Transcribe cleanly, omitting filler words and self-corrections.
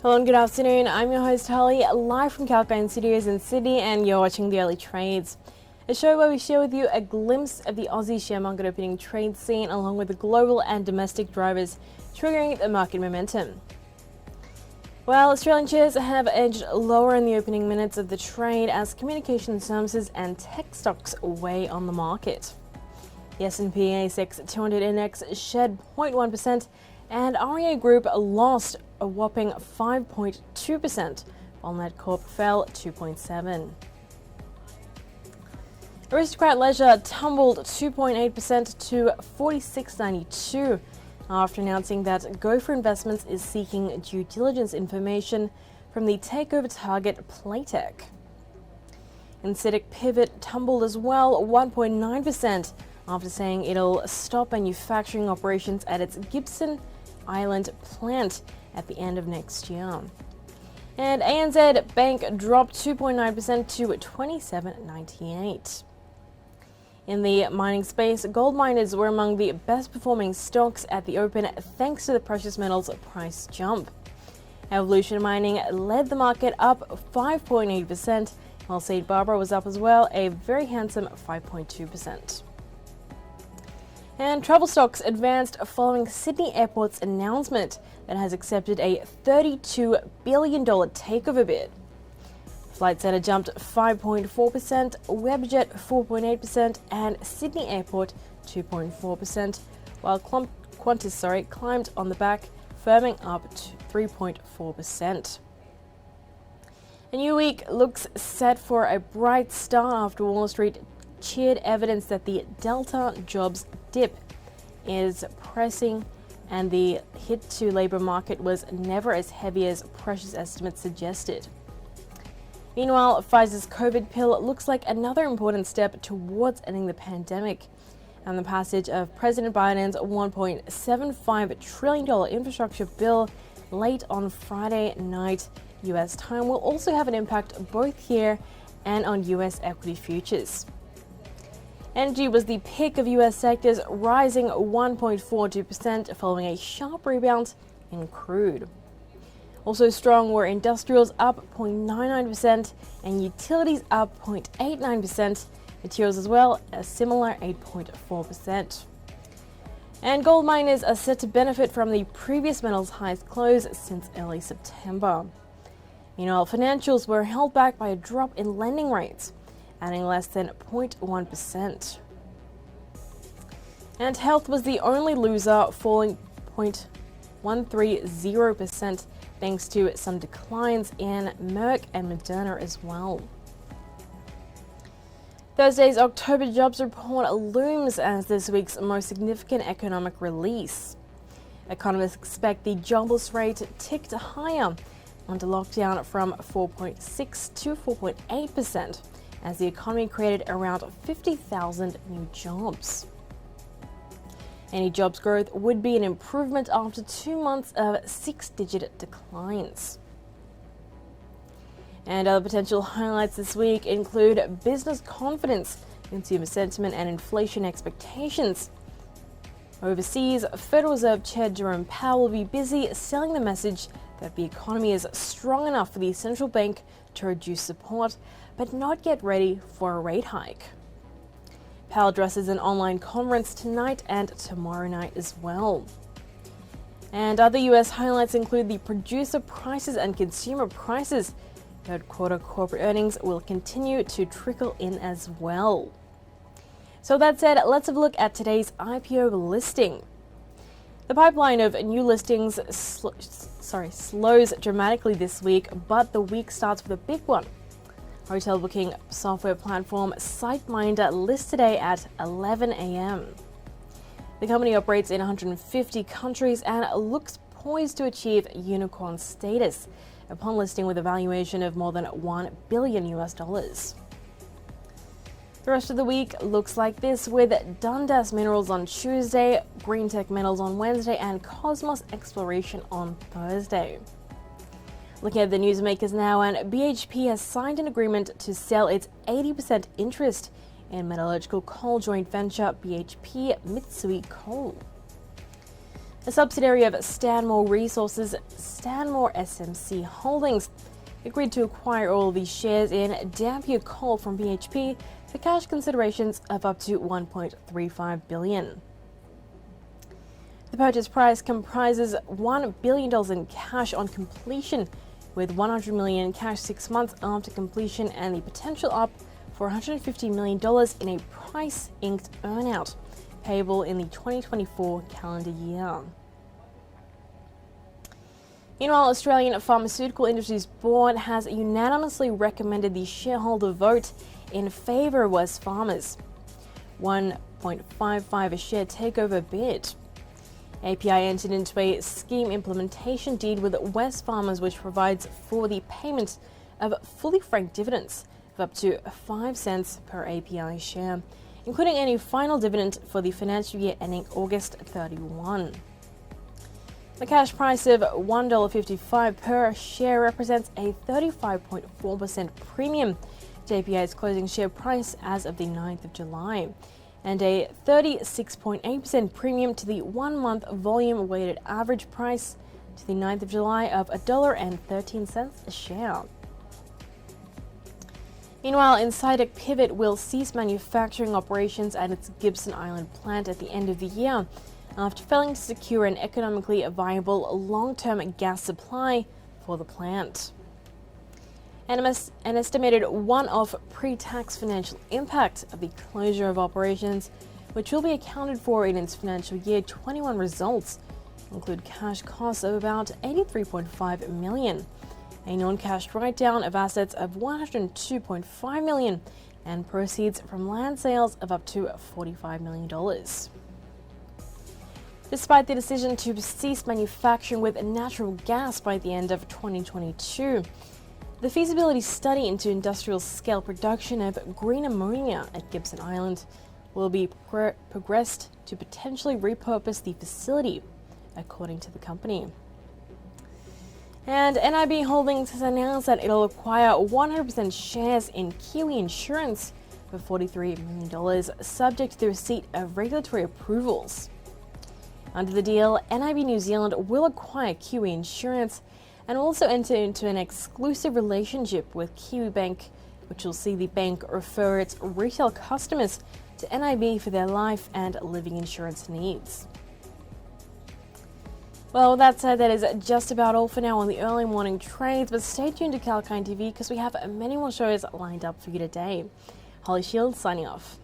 Hello and good afternoon. I'm your host Holly, live from Kalkine Studios in Sydney, and you're watching The Early Trades, a show where we share with you a glimpse of the Aussie share market opening trade scene along with the global and domestic drivers triggering the market momentum. Well, Australian shares have edged lower in the opening minutes of the trade as communication services and tech stocks weigh on the market. The S&P ASX 200 index shed 0.1% and REA Group lost a whopping 5.2%, while Netcorp fell 2.7%. Aristocrat Leisure tumbled 2.8% to 46.92 after announcing that Gopher Investments is seeking due diligence information from the takeover target Playtech. Incitec Pivot tumbled as well 1.9% after saying it'll stop manufacturing operations at its Gibson Island plant at the end of next year. And ANZ Bank dropped 2.9% to 27.98. In the mining space, gold miners were among the best performing stocks at the open thanks to the precious metals price jump. Evolution Mining led the market up 5.8%, while St. Barbara was up as well, a very handsome 5.2%. And travel stocks advanced following Sydney Airport's announcement that has accepted a $32 billion takeover bid. Flight Centre jumped 5.4%, Webjet 4.8%, and Sydney Airport 2.4%, while Qantas climbed on the back, firming up to 3.4%. A new week looks set for a bright start after Wall Street cheered evidence that the Delta jobs dip is pressing and the hit to labour market was never as heavy as precious estimates suggested. Meanwhile, Pfizer's COVID pill looks like another important step towards ending the pandemic, and the passage of President Biden's $1.75 trillion infrastructure bill late on Friday night US time will also have an impact both here and on US equity futures. Energy was the pick of US sectors, rising 1.42% following a sharp rebound in crude. Also strong were industrials up 0.99% and utilities up 0.89%, materials as well, a similar 8.4%. And gold miners are set to benefit from the previous metals highest close since early September. Meanwhile, financials were held back by a drop in lending rates, adding less than 0.1%. And health was the only loser, falling 0.130%, thanks to some declines in Merck and Moderna as well. Thursday's October jobs report looms as this week's most significant economic release. Economists expect the jobless rate ticked higher under lockdown from 4.6 to 4.8%. as the economy created around 50,000 new jobs. Any jobs growth would be an improvement after 2 months of 6-digit declines. And other potential highlights this week include business confidence, consumer sentiment, and inflation expectations. Overseas, Federal Reserve Chair Jerome Powell will be busy selling the message that the economy is strong enough for the central bank to reduce support, but not yet ready for a rate hike. Powell addresses an online conference tonight and tomorrow night as well. And other US highlights include the producer prices and consumer prices. Third quarter corporate earnings will continue to trickle in as well. So that said, let's have a look at today's IPO listing. The pipeline of new listings slows dramatically this week, but the week starts with a big one. Hotel booking software platform SiteMinder lists today at 11 a.m. The company operates in 150 countries and looks poised to achieve unicorn status upon listing with a valuation of more than $1 billion. The rest of the week looks like this, with Dundas Minerals on Tuesday, Greentech Metals on Wednesday, and Cosmos Exploration on Thursday. Looking at the newsmakers now, and BHP has signed an agreement to sell its 80% interest in metallurgical coal joint venture BHP Mitsui Coal. A subsidiary of Stanmore Resources, Stanmore SMC Holdings, agreed to acquire all of these shares in Dampier Coal from BHP for cash considerations of up to $1.35 billion. The purchase price comprises $1 billion in cash on completion, with $100 million in cash 6 months after completion and the potential up for $150 million in a price-inked earnout, payable in the 2024 calendar year. Meanwhile, Australian Pharmaceutical Industries Board has unanimously recommended the shareholder vote in favour of Wesfarmers' 1.55 a share takeover bid. API entered into a scheme implementation deed with Wesfarmers, which provides for the payment of fully franked dividends of up to 5 cents per API share, including any final dividend for the financial year ending August 31. The cash price of $1.55 per share represents a 35.4% premium to API's closing share price as of the 9th of July, and a 36.8% premium to the 1-month volume-weighted average price to the 9th of July of $1.13 a share. Meanwhile, Insidic Pivot will cease manufacturing operations at its Gibson Island plant at the end of the year, after failing to secure an economically viable long-term gas supply for the plant. An estimated one-off pre-tax financial impact of the closure of operations, which will be accounted for in its financial year 21 results, include cash costs of about $83.5 million, a non-cash write-down of assets of $102.5 million, and proceeds from land sales of up to $45 million. Despite the decision to cease manufacturing with natural gas by the end of 2022, the feasibility study into industrial-scale production of green ammonia at Gibson Island will be progressed to potentially repurpose the facility, according to the company. And NIB Holdings has announced that it'll acquire 100% shares in Kiwi Insurance for $43 million, subject to the receipt of regulatory approvals. Under the deal, NIB New Zealand will acquire Kiwi Insurance and also enter into an exclusive relationship with Kiwi Bank, which will see the bank refer its retail customers to NIB for their life and living insurance needs. Well, that said, that is just about all for now on the early morning trades, but stay tuned to Kalkine TV because we have many more shows lined up for you today. Holly Shields signing off.